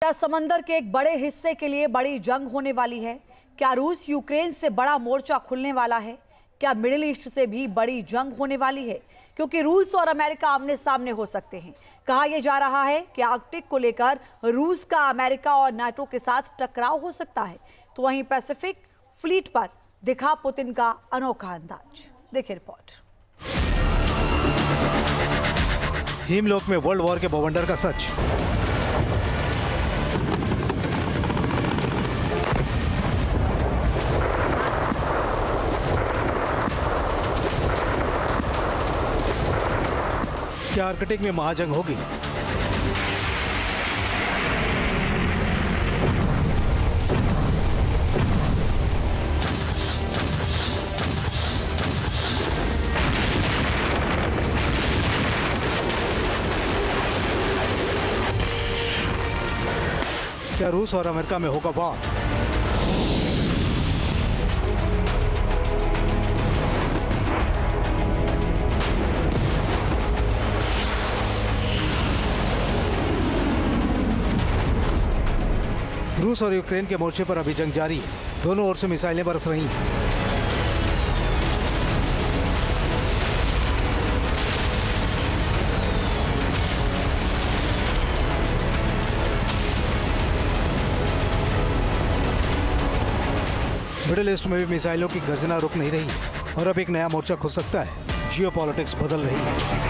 क्या समंदर के एक बड़े हिस्से के लिए बड़ी जंग होने वाली है? क्या रूस यूक्रेन से बड़ा मोर्चा खुलने वाला है? क्या मिडिल ईस्ट से भी बड़ी जंग होने वाली है? क्योंकि रूस और अमेरिका आमने सामने हो सकते हैं। कहा यह जा रहा है कि आर्कटिक को लेकर रूस का अमेरिका और नाटो के साथ टकराव हो सकता है। तो वहीं पैसिफिक फ्लीट पर दिखा पुतिन का अनोखा अंदाज। देखिए रिपोर्ट। हिमलोक में वर्ल्ड वॉर के बवंडर का सच। क्या आर्कटिक में महाजंग होगी? क्या रूस और अमेरिका में होगा वॉर? रूस और यूक्रेन के मोर्चे पर अभी जंग जारी है। दोनों ओर से मिसाइलें बरस रही हैं। मिडिल ईस्ट में भी मिसाइलों की गर्जना रुक नहीं रही और अब एक नया मोर्चा खुल सकता है। जियोपॉलिटिक्स बदल रही है।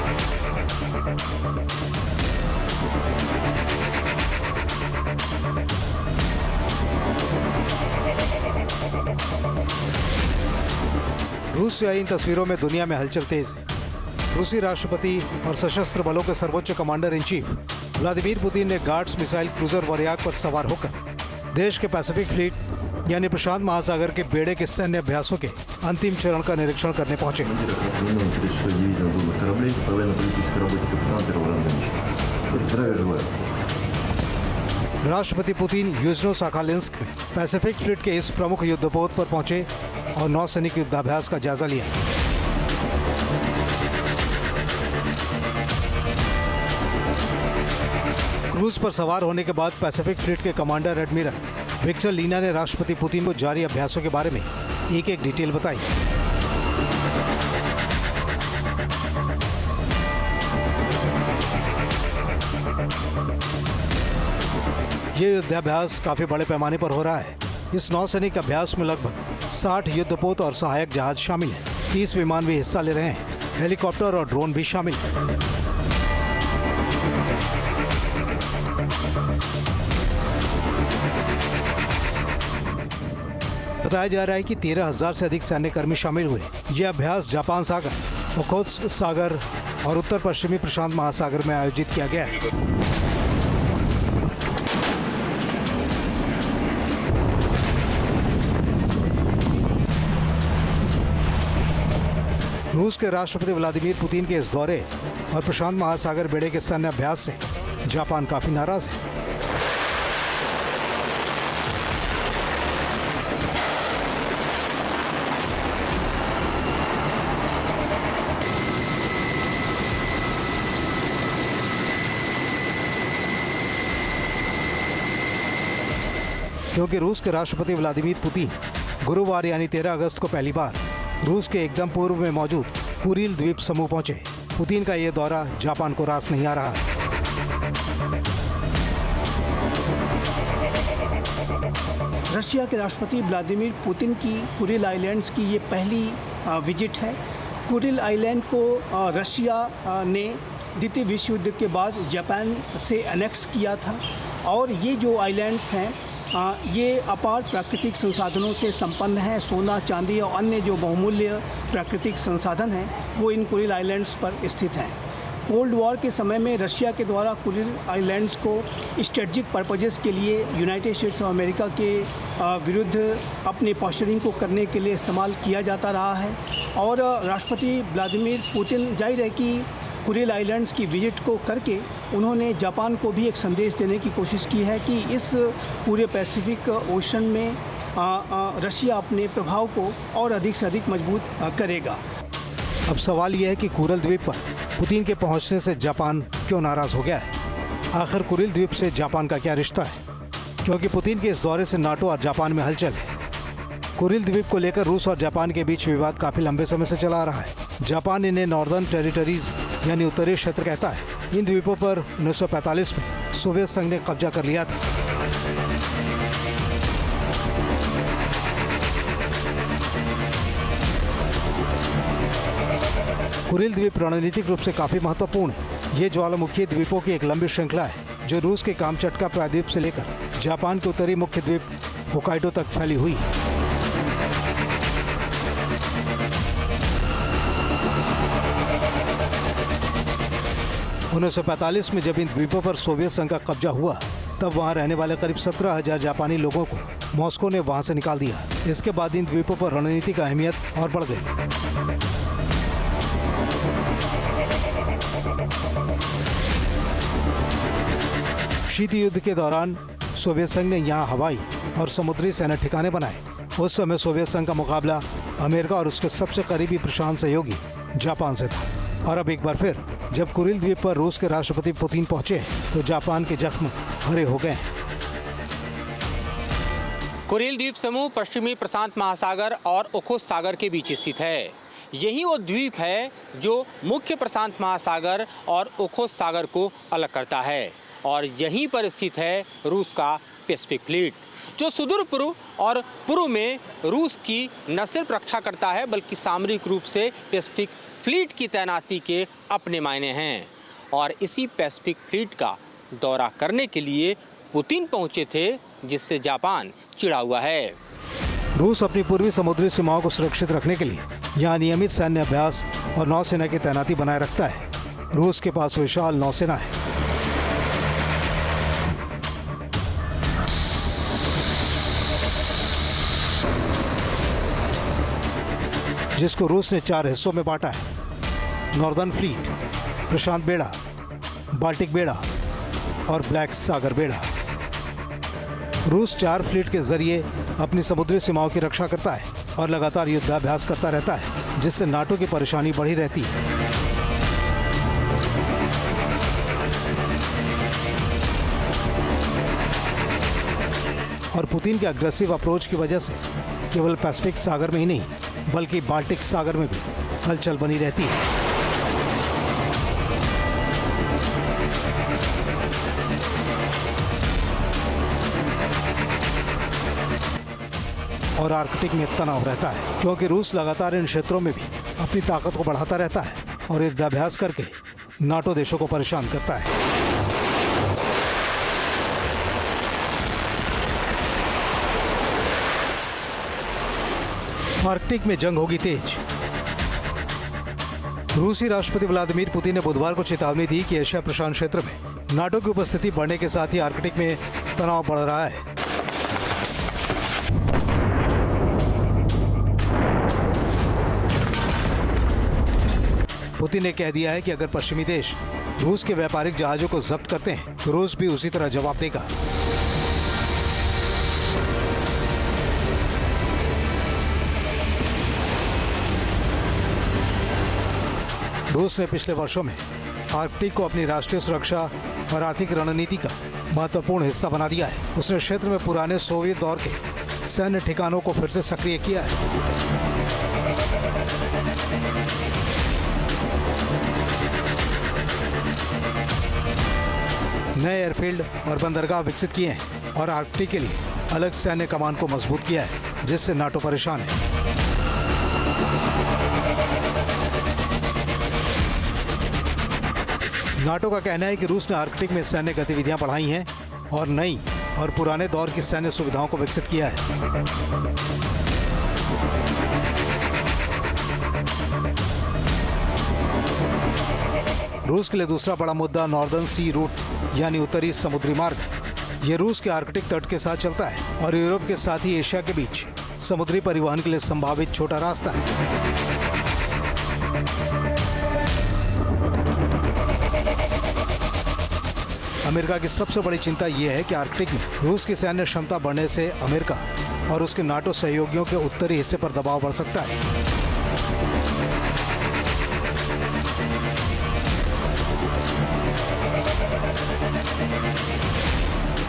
रूस से आई इन तस्वीरों में दुनिया में हलचल तेज है। रूसी राष्ट्रपति और सशस्त्र बलों के सर्वोच्च commander in chief Vladimir Putin ने गार्ड्स मिसाइल क्रूजर वरयाक पर सवार होकर देश के पैसिफिक फ्लीट यानी प्रशांत महासागर के बेड़े के सैन्य अभ्यासों के अंतिम चरण का निरीक्षण करने पहुंचे। राष्ट्रपति पुतिन यूजनो-साखालिन्स्क में पैसिफिक फ्लीट के इस प्रमुख युद्धपोत पर पहुंचे और नौसैनिक युद्धाभ्यास का जायजा लिया। क्रूज पर सवार होने के बाद पैसिफिक फ्लीट के कमांडर एडमिरल विक्टर लीना ने राष्ट्रपति पुतिन को जारी अभ्यासों के बारे में एक एक डिटेल बताई। ये युद्धाभ्यास काफी बड़े पैमाने पर हो रहा है। इस नौसैनिक अभ्यास में लगभग 60 युद्धपोत और सहायक जहाज शामिल हैं। 30 विमान भी हिस्सा ले रहे हैं। हेलीकॉप्टर और ड्रोन भी शामिल हैं। बताया जा रहा है कि 13,000 से अधिक सैन्य कर्मी शामिल हुए। यह अभ्यास जापान सागर, ओखोत्स्क सागर और उत्तर पश्चिमी प्रशांत महासागर में आयोजित किया गया है। रूस के राष्ट्रपति व्लादिमीर पुतिन के इस दौरे और प्रशांत महासागर बेड़े के सैन्य अभ्यास से जापान काफी नाराज है। क्योंकि रूस के राष्ट्रपति व्लादिमीर पुतिन गुरुवार यानी 13 अगस्त को पहली बार रूस के एकदम पूर्व में मौजूद कुरिल द्वीप समूह पहुंचे। पुतिन का यह दौरा जापान को रास नहीं आ रहा है। रशिया के राष्ट्रपति व्लादिमीर पुतिन की कुरिल आइलैंड्स की ये पहली विजिट है। कुरिल आइलैंड को रशिया ने द्वितीय विश्व युद्ध के बाद जापान से एनेक्स किया था और ये जो आइलैंड्स हैं ये अपार प्राकृतिक संसाधनों से संपन्न हैं। सोना, चांदी और अन्य जो बहुमूल्य प्राकृतिक संसाधन हैं वो इन कुरिल आइलैंड्स पर स्थित हैं। कोल्ड वॉर के समय में रशिया के द्वारा कुरिल आइलैंड्स को स्ट्रेटजिक पर्पजेस के लिए यूनाइटेड स्टेट्स ऑफ अमेरिका के विरुद्ध अपनी पोस्चरिंग को करने के लिए इस्तेमाल किया जाता रहा है। और राष्ट्रपति व्लादिमीर पुतिन जाहिर है कि कुरिल आइलैंड्स की विजिट को करके उन्होंने जापान को भी एक संदेश देने की कोशिश की है कि इस पूरे पैसिफिक ओशन में रशिया अपने प्रभाव को और अधिक से अधिक मजबूत करेगा। अब सवाल यह है कि कुरिल द्वीप पर पुतिन के पहुंचने से जापान क्यों नाराज हो गया है। आखिर कुरिल द्वीप से जापान का क्या रिश्ता है, क्योंकि पुतिन के इस दौरे से नाटो और जापान में हलचल है। कुरिल द्वीप को लेकर रूस और जापान के बीच विवाद काफी लंबे समय से चला आ रहा है। जापान इन्हें नॉर्दर्न टेरिटरीज यानी उत्तरी क्षेत्र कहता है। इन द्वीपों पर 1945 में सोवियत संघ ने कब्जा कर लिया था। कुरिल द्वीप रणनीतिक रूप से काफी महत्वपूर्ण है। ये ज्वालामुखी द्वीपों की एक लंबी श्रृंखला है जो रूस के कामचटका प्रायद्वीप से लेकर जापान के उत्तरी मुख्य द्वीप होकाइडो तक फैली हुई है। उन्नीस सौ 1945 में जब इन द्वीपों पर सोवियत संघ का कब्जा हुआ तब वहां रहने वाले करीब 17,000 जापानी लोगों को मॉस्को ने वहां से निकाल दिया। इसके बाद इन द्वीपों पर रणनीतिक अहमियत और बढ़ गई। शीत युद्ध के दौरान सोवियत संघ ने यहाँ हवाई और समुद्री सेना ठिकाने बनाए। उस समय सोवियत संघ का मुकाबला अमेरिका और उसके सबसे करीबी प्रशांत सहयोगी जापान से था। और अब एक बार फिर जब कुरिल द्वीप पर रूस के राष्ट्रपति पुतिन पहुंचे तो जापान के जख्म हरे हो गए। कुरिल द्वीप समूह पश्चिमी प्रशांत महासागर और ओखोत्स्क सागर के बीच स्थित है। यही वो द्वीप है जो मुख्य प्रशांत महासागर और ओखोत्स्क सागर को अलग करता है। और यहीं पर स्थित है रूस का पैसिफिक फ्लीट, जो सुदूर पूर्व और पूर्व में रूस की न सिर्फ रक्षा करता है बल्कि सामरिक रूप से पैसिफिक फ्लीट की तैनाती के अपने मायने हैं। और इसी पैसिफिक फ्लीट का दौरा करने के लिए पुतिन पहुंचे थे, जिससे जापान चिढ़ा हुआ है। रूस अपनी पूर्वी समुद्री सीमाओं को सुरक्षित रखने के लिए यहाँ नियमित सैन्य अभ्यास और नौसेना की तैनाती बनाए रखता है। रूस के पास विशाल नौसेना है। जिसको रूस ने 4 हिस्सों में बांटा है: नॉर्दर्न फ्लीट, प्रशांत बेड़ा, बाल्टिक बेड़ा और ब्लैक सागर बेड़ा। रूस 4 फ्लीट के जरिए अपनी समुद्री सीमाओं की रक्षा करता है और लगातार युद्धाभ्यास करता रहता है, जिससे नाटो की परेशानी बढ़ी रहती है। और पुतिन के अग्रेसिव अप्रोच की वजह से केवल पैसिफिक सागर में ही नहीं बल्कि बाल्टिक सागर में भी हलचल बनी रहती है। और आर्कटिक में तनाव रहता है, क्योंकि रूस लगातार इन क्षेत्रों में भी अपनी ताकत को बढ़ाता रहता है और युद्धाभ्यास करके नाटो देशों को परेशान करता है। आर्कटिक में जंग होगी तेज। रूसी राष्ट्रपति व्लादिमीर पुतिन ने बुधवार को चेतावनी दी कि एशिया प्रशांत क्षेत्र में नाटो की उपस्थिति बढ़ने के साथ ही आर्कटिक में तनाव बढ़ रहा है। पुतिन ने कह दिया है कि अगर पश्चिमी देश रूस के व्यापारिक जहाजों को जब्त करते हैं तो रूस भी उसी तरह जवाब देगा। रूस ने पिछले वर्षों में आर्कटिक को अपनी राष्ट्रीय सुरक्षा और आर्थिक रणनीति का महत्वपूर्ण हिस्सा बना दिया है। उसने क्षेत्र में पुराने सोवियत दौर के सैन्य ठिकानों को फिर से सक्रिय किया है। नए एयरफील्ड और बंदरगाह विकसित किए हैं और आर्कटिक के लिए अलग सैन्य कमान को मजबूत किया है, जिससे नाटो परेशान है। नाटो का कहना है कि रूस ने आर्कटिक में सैन्य गतिविधियां बढ़ाई हैं और नई और पुराने दौर की सैन्य सुविधाओं को विकसित किया है। रूस के लिए दूसरा बड़ा मुद्दा नॉर्दर्न सी रूट यानी उत्तरी समुद्री मार्ग। यह रूस के आर्कटिक तट के साथ चलता है और यूरोप के साथ ही एशिया के बीच समुद्री परिवहन के लिए संभावित छोटा रास्ता है। अमेरिका की सबसे बड़ी चिंता यह है कि आर्कटिक में रूस की सैन्य क्षमता बढ़ने से अमेरिका और उसके नाटो सहयोगियों के उत्तरी हिस्से पर दबाव बढ़ सकता है।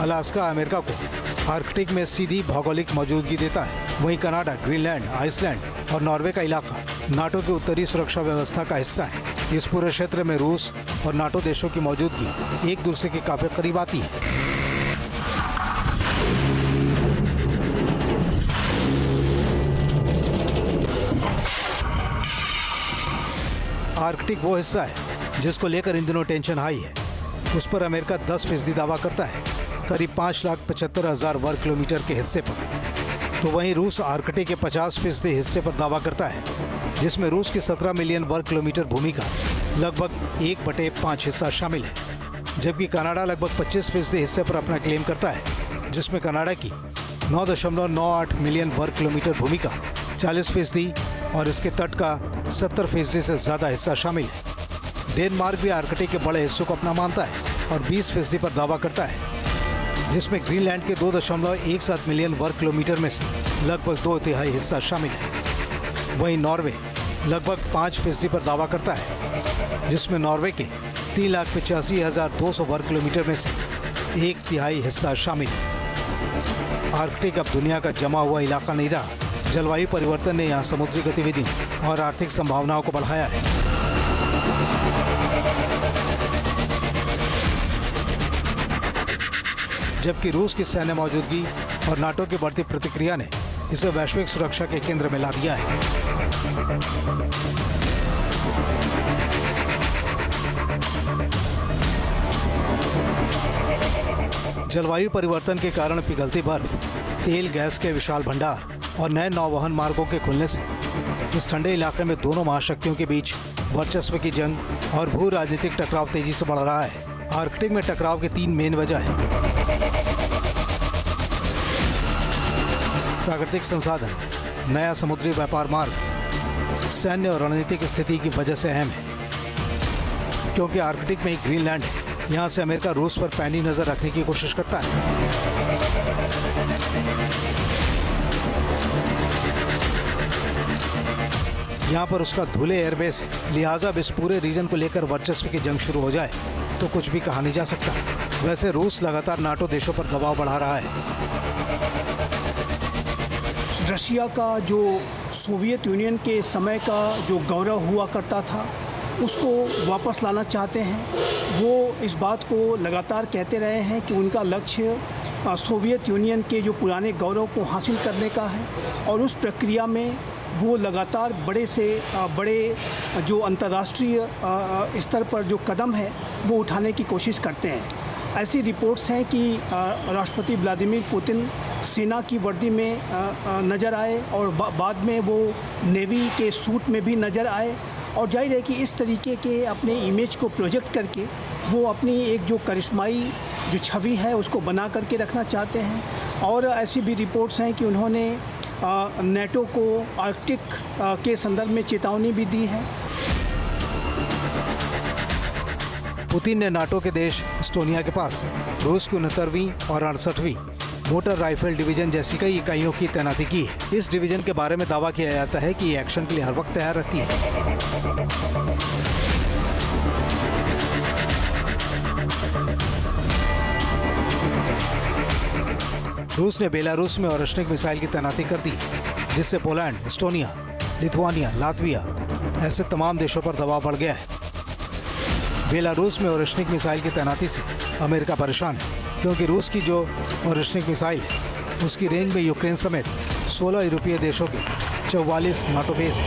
अलास्का अमेरिका को आर्कटिक में सीधी भौगोलिक मौजूदगी देता है। वहीं कनाडा, ग्रीनलैंड, आइसलैंड और नॉर्वे का इलाका नाटो की उत्तरी सुरक्षा व्यवस्था का हिस्सा है। इस पूरे क्षेत्र में रूस और नाटो देशों की मौजूदगी एक दूसरे के काफी करीब आती है। आर्कटिक वो हिस्सा है जिसको लेकर इन दिनों टेंशन हाई है। उस पर अमेरिका 10% दावा करता है, करीब 5,75,000 वर्ग किलोमीटर के हिस्से पर। तो वहीं रूस आर्कटिक के 50% हिस्से पर दावा करता है, जिसमें रूस की 17 मिलियन वर्ग किलोमीटर भूमि का लगभग 1/5 हिस्सा शामिल है। जबकि कनाडा लगभग 25% हिस्से पर अपना क्लेम करता है, जिसमें कनाडा की 9.98 मिलियन वर्ग किलोमीटर भूमि का 40% और इसके तट का 70% से ज़्यादा हिस्सा शामिल है। डेनमार्क भी आर्कटिक के बड़े हिस्सों को अपना मानता है और 20% पर दावा करता है, जिसमें ग्रीनलैंड के 2.17 मिलियन वर्ग किलोमीटर में से लगभग 2/3 हिस्सा शामिल है। वहीं नॉर्वे लगभग 5% पर दावा करता है, जिसमें नॉर्वे के 3,85,200 वर्ग किलोमीटर में से 1/3 हिस्सा शामिल है। आर्कटिक अब दुनिया का जमा हुआ इलाका नहीं रहा। जलवायु परिवर्तन ने यहाँ समुद्री गतिविधियों और आर्थिक संभावनाओं को बढ़ाया है। जबकि रूस की सैन्य मौजूदगी और नाटो की बढ़ती प्रतिक्रिया ने इसे वैश्विक सुरक्षा के केंद्र में ला दिया है। जलवायु परिवर्तन के कारण पिघलती बर्फ, तेल गैस के विशाल भंडार और नए नौवहन मार्गों के खुलने से इस ठंडे इलाके में दोनों महाशक्तियों के बीच वर्चस्व की जंग और भू राजनीतिक टकराव तेजी से बढ़ रहा है। आर्कटिक में टकराव के 3 मेन वजह है। प्राकृतिक संसाधन, नया समुद्री व्यापार मार्ग, सैन्य और रणनीतिक स्थिति की वजह से अहम है। क्योंकि आर्कटिक में ही ग्रीनलैंड है, यहाँ से अमेरिका रूस पर पैनी नजर रखने की कोशिश करता है। यहाँ पर उसका धुले एयरबेस है, लिहाजा अब इस पूरे रीजन को लेकर वर्चस्व की जंग शुरू हो जाए तो कुछ भी कहा नहीं जा सकता। वैसे रूस लगातार नाटो देशों पर दबाव बढ़ा रहा है। रशिया का जो सोवियत यूनियन के समय का जो गौरव हुआ करता था, उसको वापस लाना चाहते हैं। वो इस बात को लगातार कहते रहे हैं कि उनका लक्ष्य सोवियत यूनियन के जो पुराने गौरव को हासिल करने का है और उस प्रक्रिया में वो लगातार बड़े से बड़े जो अंतर्राष्ट्रीय स्तर पर जो कदम है वो उठाने की कोशिश करते हैं। ऐसी रिपोर्ट्स हैं कि राष्ट्रपति व्लादिमीर पुतिन सेना की वर्दी में नज़र आए और बाद में वो नेवी के सूट में भी नज़र आए और जाहिर है कि इस तरीके के अपने इमेज को प्रोजेक्ट करके वो अपनी एक जो करिश्माई जो छवि है उसको बना करके रखना चाहते हैं। और ऐसी भी रिपोर्ट्स हैं कि उन्होंने नेटो को आर्कटिक के संदर्भ में चेतावनी भी दी है। पुतिन ने नाटो के देश एस्टोनिया के पास रूस की 69वीं और 68वीं मोटर राइफल डिवीजन जैसी कई इकाइयों की तैनाती की है। इस डिवीजन के बारे में दावा किया जाता है कि ये एक्शन के लिए हर वक्त तैयार रहती है। रूस ने बेलारूस में ओरेश्निक मिसाइल की तैनाती कर दी, जिससे पोलैंड, एस्टोनिया, लिथुआनिया, लातविया ऐसे तमाम देशों पर दबाव बढ़ गया है। बेलारूस में ओरेश्निक मिसाइल की तैनाती से अमेरिका परेशान है, क्योंकि रूस की जो ओरेश्निक मिसाइल है उसकी रेंज में यूक्रेन समेत 16 यूरोपीय देशों के 44 नाटो बेस है।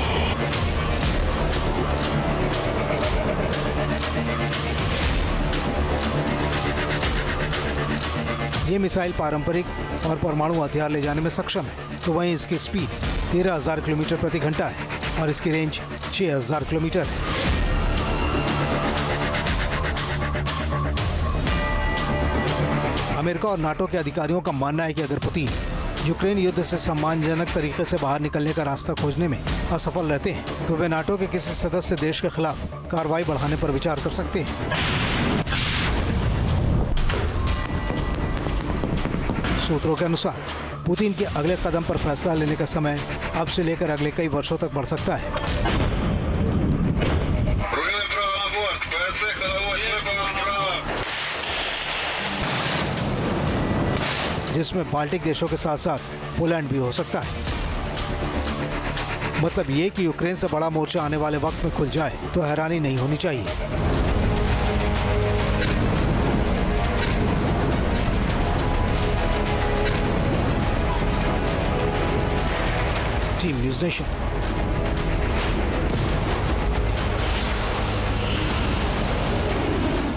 ये मिसाइल पारंपरिक और परमाणु हथियार ले जाने में सक्षम है, तो वहीं इसकी स्पीड 13,000 किलोमीटर प्रति घंटा है और इसकी रेंज 6,000 किलोमीटर है। अमेरिका और नाटो के अधिकारियों का मानना है कि अगर पुतिन यूक्रेन युद्ध से सम्मानजनक तरीके से बाहर निकलने का रास्ता खोजने में असफल रहते हैं, तो वे नाटो के किसी सदस्य देश के खिलाफ कार्रवाई बढ़ाने पर विचार कर सकते हैं। सूत्रों के अनुसार पुतिन के अगले कदम पर फैसला लेने का समय अब से लेकर अगले कई वर्षों तक बढ़ सकता है। जिसमें बाल्टिक देशों के साथ साथ पोलैंड भी हो सकता है। मतलब ये कि यूक्रेन से बड़ा मोर्चा आने वाले वक्त में खुल जाए तो हैरानी नहीं होनी चाहिए। Team news nation.